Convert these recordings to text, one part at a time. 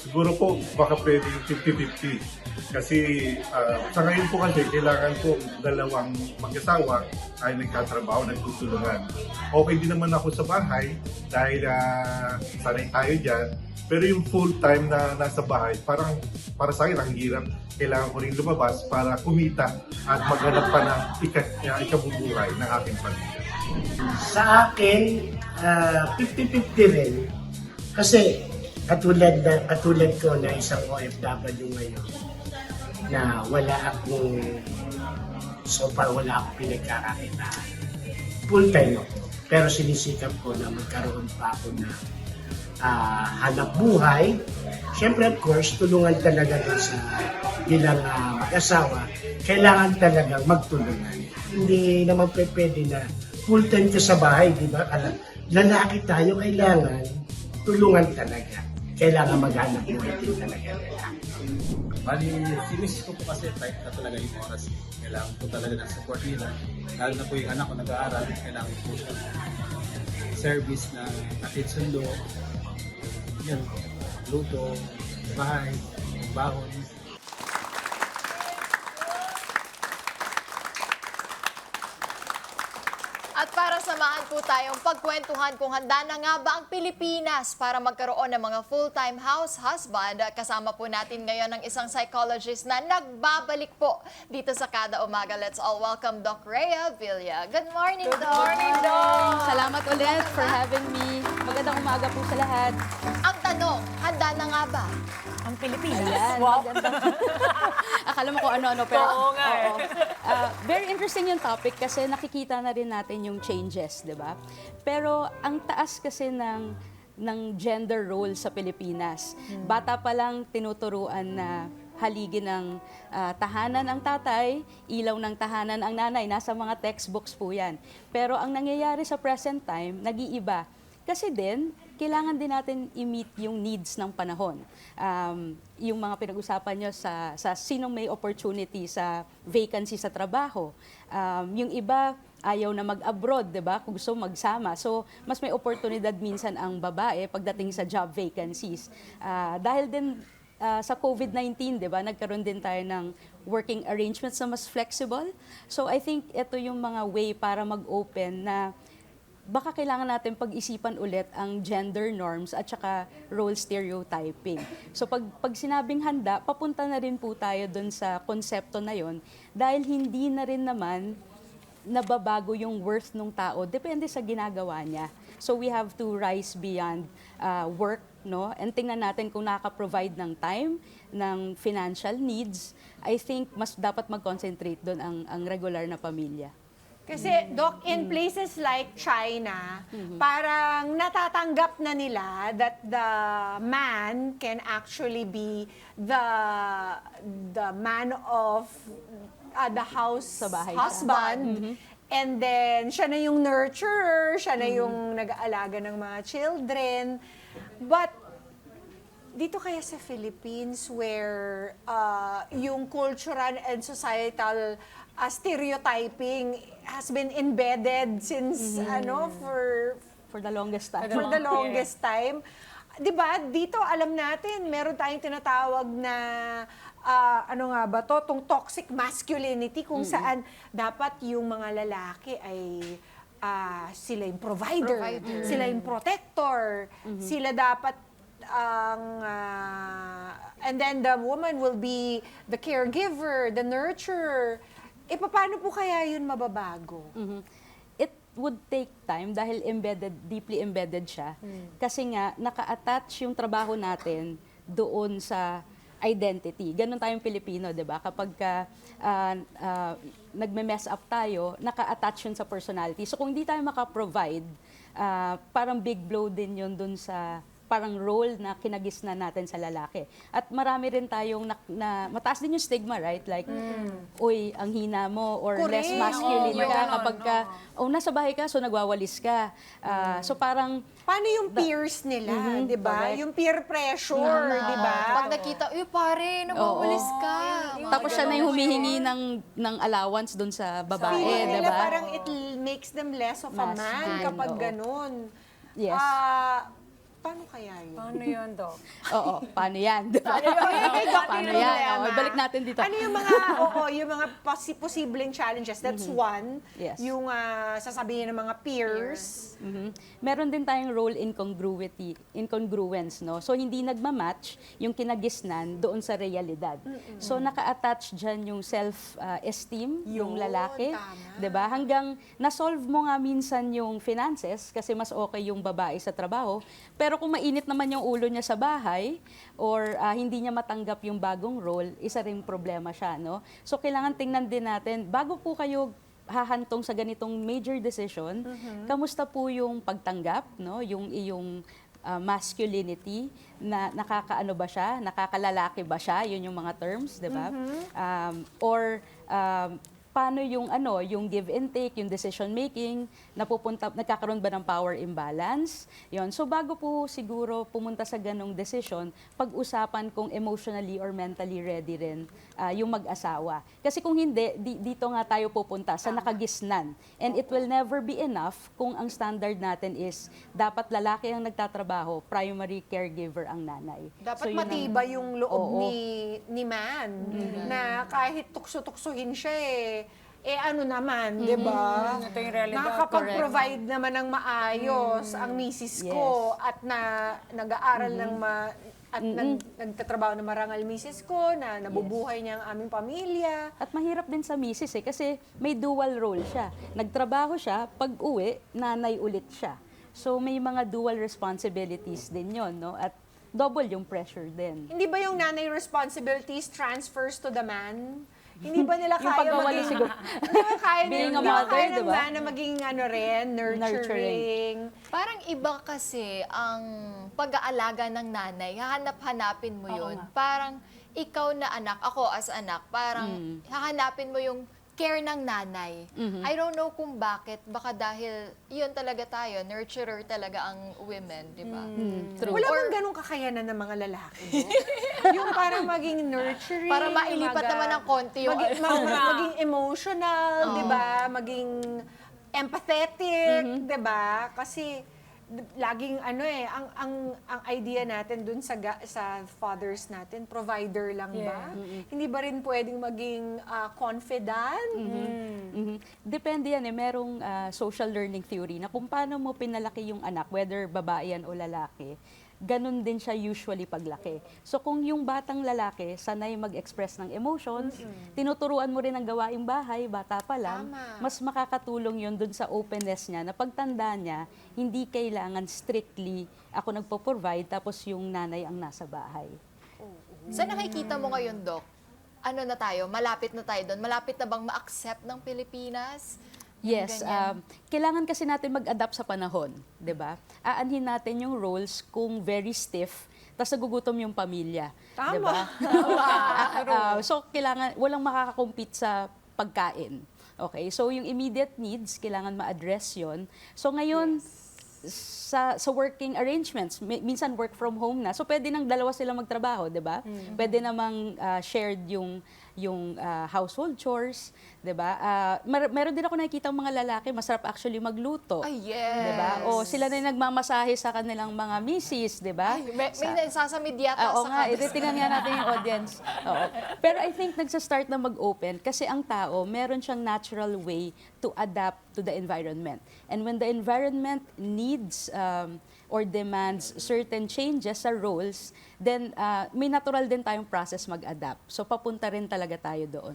Siguro po, baka pwedeng 50-50. Kasi sa ngayon po kasi, kailangan po dalawang mag-asawa ay nagtatrabaho, nagtutulungan. Okay din naman ako sa bahay dahil sanay tayo dyan. Pero yung full-time na nasa bahay, parang para sa akin ang hirap. Kailangan ko rin lumabas para kumita at maghanap pa ng ikabubuhay ng aking pamilya. Sa akin, 50-50 rin. Kasi katulad ko na isang OFW ngayon na so far wala akong pinagkakakitaan. Full time ako. Pero sinisikap ko na magkaroon pa ako na hanap buhay. Siyempre, of course, tulungan talaga din sa bilang mag-asawa. Kailangan talagang magtulungan. Hindi naman pwede na full time ka sa bahay, di ba? Lalaki tayo, kailangan tulungan talaga. Kailangan maghanap buhay din talaga lalaki. Bali, si Mrs. ko po kasi type na talaga yung oras. Kailangan po talaga ng support nila. Lalo na po yung anak ko nag-aaral, kailangan po siya service na atid sundo, yun, luto, bahay, bahon. At para samahan po tayong pagkwentuhan kung handa na nga ba ang Pilipinas para magkaroon ng mga full-time house husband, kasama po natin ngayon ng isang psychologist na nagbabalik po dito sa Kada Umaga. Let's all welcome Doc Rhea Villa. Good morning, Doc! Good morning, Doc! Salamat ulit for having me. Magandang umaga po sa lahat. Ang tanong, handa na nga ba Ang Pilipinas. Ayan, magandang... Akala mo kung ano-ano, pero... Oo nga eh. Very interesting yung topic kasi nakikita na rin natin yung changes, di ba? Pero ang taas kasi ng gender role sa Pilipinas. Bata pa lang tinuturuan na haligi ng tahanan ang tatay, ilaw ng tahanan ang nanay. Nasa mga textbooks po yan. Pero ang nangyayari sa present time, nag-iiba. Kasi din, kailangan din natin i-meet yung needs ng panahon. Yung mga pinag-usapan nyo sa sinong may opportunity sa vacancy sa trabaho. Yung iba, ayaw na mag-abroad, di ba? Kung gusto magsama. So, mas may oportunidad minsan ang babae pagdating sa job vacancies. Dahil din sa COVID-19, di ba? Nagkaroon din tayo ng working arrangements na mas flexible. So, I think ito yung mga way para mag-open na baka kailangan natin pag-isipan ulit ang gender norms at saka role stereotyping. So pag sinabing handa, papunta na rin po tayo dun sa konsepto na yon dahil hindi na rin naman nababago yung worth ng tao. Depende sa ginagawa niya. So we have to rise beyond work, no? And tingnan natin kung nakaka-provide ng time, ng financial needs. I think mas dapat mag-concentrate doon ang regular na pamilya. Kasi, Doc, in places like China, parang natatanggap na nila that the man can actually be the man of the house Sa bahay siya. husband. And then, siya na yung nurturer, siya na yung nag-aalaga ng mga children. But, dito kaya sa Philippines where yung cultural and societal stereotyping has been embedded since For the longest time. for the longest time. 'Di ba? Dito alam natin, meron tayong tinatawag na tong toxic masculinity kung saan dapat yung mga lalaki ay sila yung provider. Sila yung protector, sila dapat and then the woman will be the caregiver, the nurturer. Paano po kaya yun mababago? It would take time dahil deeply embedded siya. Kasi nga, naka-attach yung trabaho natin doon sa identity. Ganon tayong Pilipino, di ba? Kapag nagme-mess up tayo, naka-attach yun sa personality. So kung hindi tayo maka-provide, parang big blow din yun doon sa parang role na kinagisnan natin sa lalaki. At marami rin tayong mataas din yung stigma, right? Like, uy, ang hina mo, or Correct. less masculine Oo, ka ganon, kapag nasa bahay ka, so nagwawalis ka. So parang, Paano yung peers nila, di ba? correct. Yung peer pressure, di ba? Pag nakita, pare, nawawalis ka. tapos siya na yung humihingi ng allowance dun sa babae, Feeling di nila ba? parang it makes them less of a man Masculine, kapag oo. ganun. Yes. Paano kaya yun? Paano yun, Doc? Oo, paano yan? Diba? Paano yung yan? problema? Oo, balik natin dito. Ano yung mga, yung mga posibleng challenges? That's one. Yes. Yung sasabihin ng mga peers. Meron din tayong role incongruence, no? So, hindi nagmamatch yung kinagisnan doon sa realidad. So, naka-attach dyan yung self-esteem, yung Yun, lalaki. tama. 'Di ba? Hanggang na-solve mo nga minsan yung finances kasi mas okay yung babae sa trabaho. Pero kung mainit naman yung ulo niya sa bahay or hindi niya matanggap yung bagong role, isa ring problema siya, no? So, kailangan tingnan din natin, bago po kayo hahantong sa ganitong major decision, kamusta po yung pagtanggap, no? Yung iyong masculinity, na nakakaano ba siya, nakakalalaki ba siya, yun yung mga terms, 'di ba? Paano yung yung give and take, yung decision making, nagkakaroon ba ng power imbalance? Yon. So bago po siguro pumunta sa ganong decision, pag-usapan kung emotionally or mentally ready rin yung mag-asawa. Kasi kung hindi, dito nga tayo pupunta sa nakagisnan. And it will never be enough kung ang standard natin is dapat lalaki ang nagtatrabaho, primary caregiver ang nanay. Dapat So, yun ang- matibay yung loob Oo. ni man. Na kahit tukso-tuksohin siya ano naman, di ba? Ito yung realidad. Nakakapag-provide naman ng maayos ang misis ko at nag-aaral ng nagtatrabaho ng marangal misis ko, na nabubuhay niya ang aming pamilya. At mahirap din sa misis kasi may dual role siya. Nagtrabaho siya, pag-uwi, nanay ulit siya. So may mga dual responsibilities din yon, no? At double yung pressure din. Hindi ba yung nanay responsibilities transfers to the man? Hindi ba nila Yung kaya paggawa maging... niya siguro. Hindi ba kaya, Being a hindi ba mother, kaya ng diba? man na maging nurturing. Parang iba kasi ang pag-aalaga ng nanay, hahanap-hanapin mo yun. Parang ikaw na anak, ako as anak, parang hahanapin mo yung care ng nanay. I don't know kung bakit. Baka dahil yun talaga tayo, nurturer talaga ang women, di ba? True. Wala bang ganong kakayanan ng mga lalaki? Yung parang maging nurturing. Para mailipat naman ng konti yung maging emotional, di ba? Maging empathetic, di ba? Kasi laging ang idea natin dun sa fathers natin, provider lang ba? Hindi ba rin pwedeng maging confidant? Depende yan merong social learning theory na kung paano mo pinalaki yung anak, whether babae yan o lalaki, ganun din siya usually paglaki. So kung yung batang lalaki sanay mag-express ng emotions, tinuturuan mo rin ang gawaing bahay, bata pa lang, Tama. mas makakatulong yun dun sa openness niya, na pagtanda niya, hindi kailangan strictly ako nagpo-provide tapos yung nanay ang nasa bahay. Sa nakikita mo ngayon, Doc, ano na tayo? Malapit na tayo doon? Malapit na bang ma-accept ng Pilipinas? Yung Yes, ganyan? kailangan kasi natin mag-adapt sa panahon, 'di ba? Aanhin natin yung roles kung very stiff, tapos nagugutom yung pamilya, 'di ba? So kailangan walang makaka-compete sa pagkain. Okay? So yung immediate needs kailangan ma-address 'yon. So ngayon sa working arrangements, minsan work from home na. So pwede nang dalawa sila magtrabaho, 'di ba? Pwede namang shared yung household chores, 'di ba? Meron din ako nakikita mga lalaki, masarap actually magluto. Ay, yes. 'Di ba? O sila na yung nagmamasahe sa kanilang mga misis, 'di ba? Ay, may nagsasamid yata Oo sa nga, kanila. tingnan nga natin yung audience. Oo. Pero I think nagsa-start na mag-open kasi ang tao, meron siyang natural way to adapt to the environment. And when the environment needs or demands certain changes sa roles, then may natural din tayong process mag-adapt. So papunta rin talaga tayo doon.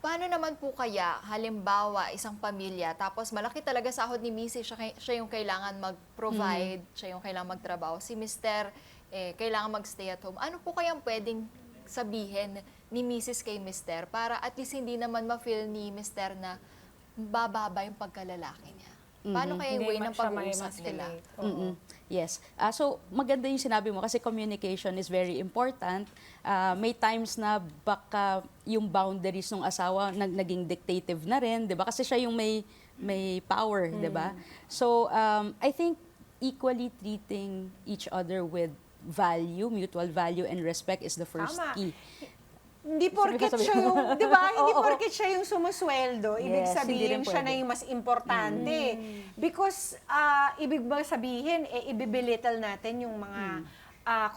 Paano naman po kaya, halimbawa, isang pamilya, tapos malaki talaga sahod ni Mrs. Siya yung kailangan mag-provide, siya yung kailangan magtrabaho. Si Mr. Kailangan mag-stay at home. Ano po kayang pwedeng sabihin ni Mrs. kay Mr. para at least hindi naman ma-feel ni Mr. na bababa yung pagkalalaki niya? Paano kaya yung way ng pag-uusap nila? Yes. So, maganda yung sinabi mo kasi communication is very important. May times na baka yung boundaries ng asawa naging dictative na rin, 'di ba? Kasi siya yung may power, 'di ba? So, I think equally treating each other with value, mutual value and respect is the first Tama. key. Hindi porket siya yung, di ba? Hindi porket siya yung sumusweldo. Ibig Yes, hindi sabihin rin siya na pwede. yung mas importante. Because, ibig ba sabihin, ibibelittle natin yung mga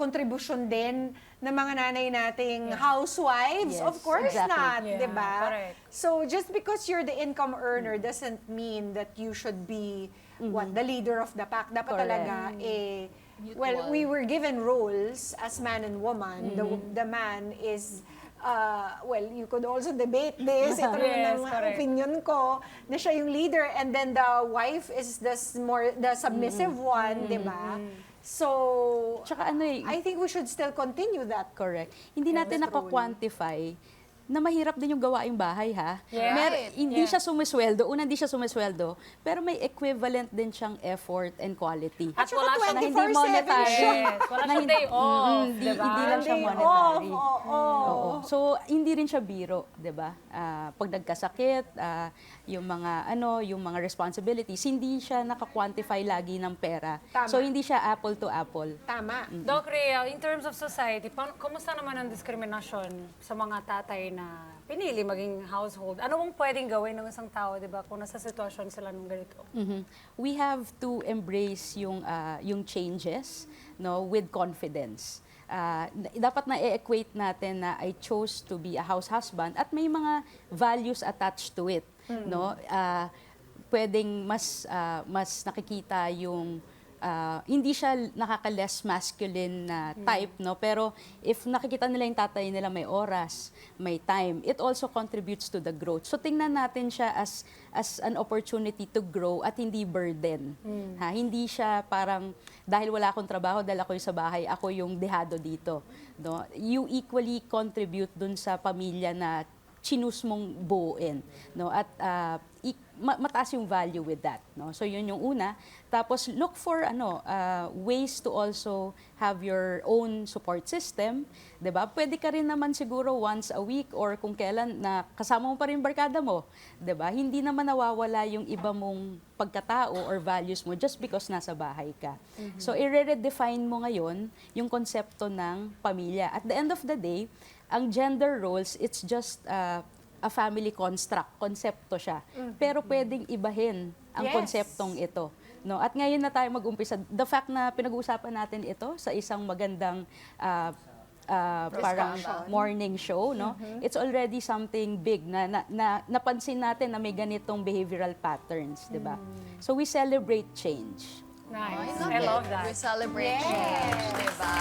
kontribusyon din ng mga nanay nating housewives? Yes, Of course exactly. not, Yeah, di ba? correct. So, just because you're the income earner doesn't mean that you should be, the leader of the pack. Dapat Correct. talaga, well, we were given roles as man and woman. The man is, well, you could also debate this. Ito Yes, naman ang correct. opinion ko, na siya yung leader and then the wife is the submissive one, di ba? So, Tsaka ano eh, I think we should still continue that. correct. Hindi natin nako-quantify na mahirap din yung gawaing bahay, ha? Yeah. Right. Hindi siya sumisweldo. Una, hindi siya sumisweldo. Pero may equivalent din siyang effort and quality. At saka wala siya na hindi 24/7 monetary. siya. Yes, wala Na siyang hindi- day off, Hindi, diba? hindi lang siya Day monetary. off, oo. Oo. So, hindi rin siya biro, 'di ba? Pag nagkasakit, yung mga responsibilities, hindi siya naka-quantify lagi ng pera. Tama. So, hindi siya apple to apple. Tama. Doc Rhea, in terms of society, kumusta naman ang diskriminasyon sa mga tatay na pinili maging household? Ano bang pwedeng gawin ng isang tao, di ba, kung nasa sitwasyon sila ng ganito? Mhm. We have to embrace yung changes, no, with confidence. Dapat na-equate natin na I chose to be a house husband at may mga values attached to it, no. Pwedeng mas nakikita yung hindi siya nakaka-less masculine na type, no? Pero if nakikita nila yung tatay nila may oras, may time, it also contributes to the growth. So tingnan natin siya as an opportunity to grow at hindi burden. Ha? Hindi siya parang dahil wala akong trabaho, dahil ako yung sa bahay, ako yung dehado dito. No? You equally contribute dun sa pamilya na chinus mong buuin, no? At mataas yung value with that, no? So yun yung una. Tapos look for ways to also have your own support system, 'di ba? Pwede ka rin naman siguro once a week or kung kailan na kasama mo pa rin barkada mo, 'di ba? Hindi naman nawawala yung iba mong pagkatao or values mo just because nasa bahay ka. So i-redefine mo ngayon yung konsepto ng pamilya. At the end of the day, ang gender roles, it's just a family construct, konsepto siya. Pero pwedeng ibahin ang Yes. konseptong ito. No? At ngayon na tayo mag-umpisa, the fact na pinag-uusapan natin ito sa isang magandang parang morning show, no? It's already something big na napansin natin na may ganitong behavioral patterns, 'di ba? So we celebrate change. Nice. I love that. We celebrate change, diba?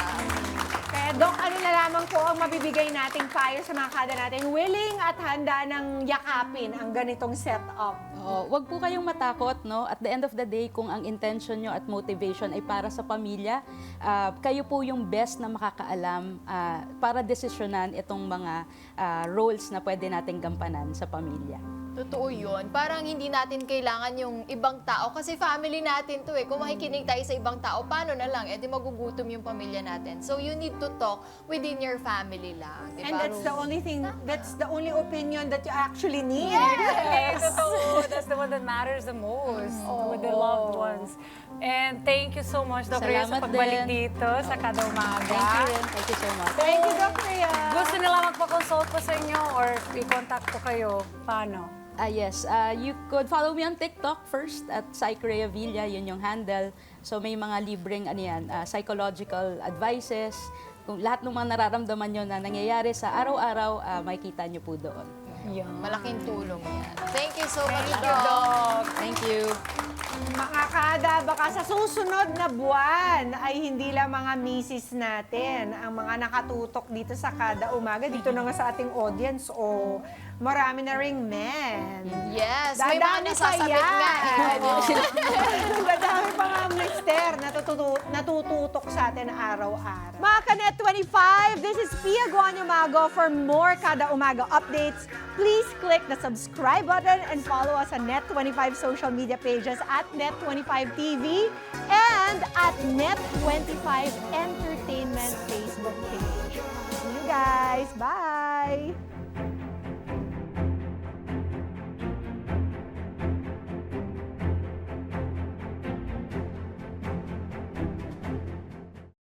Kaya Doc, ano na lamang po ang mabibigay nating payo sa mga kada natin willing at handa ng yakapin ang ganitong setup? Wag po kayong matakot, no? At the end of the day, kung ang intention nyo at motivation ay para sa pamilya, kayo po yung best na makakaalam para desisyonan itong mga roles na pwede nating gampanan sa pamilya. Totoo yun. Parang hindi natin kailangan yung ibang tao kasi family natin to eh. Kung makikinig tayo sa ibang tao, paano na lang? Di magugutom yung pamilya natin. So you need to talk within your family lang. Diba? And that's the only thing, that's the only opinion that you actually need. Okay, totoo. That's the one that matters the most with the loved ones. And thank you so much, Doc Rhea, sa Salamat pagbalik din. dito sa Kada Umaga. Thank you so much. Thank you, Doc Rhea. Gusto nila magpa-consult pa sa inyo or i-contact ko kayo, paano? Yes, you could follow me on TikTok first at Psychrea Villa, yun yung handle. So may mga libreng psychological advices. Kung lahat ng mga nararamdaman nyo na nangyayari sa araw-araw, makikita nyo po doon. Malaking tulong yan. Thank you so much, Thank you, Doc. Doc. Thank you. Mga kada, baka sa susunod na buwan ay hindi lang mga misis natin ang mga nakatutok dito sa Kada Umaga, dito na nga sa ating audience, o marami na ring men. Yes, may mga Dadami pa nasasabit nga. yan. Dadami pa nga mister natututok sa atin araw-araw. Mga Kanet 25, this is Pia Guanyo Mago. For more Kada Umaga updates, please click the subscribe button and follow us on Net25 social media pages at Net25 TV and at Net25 Entertainment Facebook page. See you guys. Bye!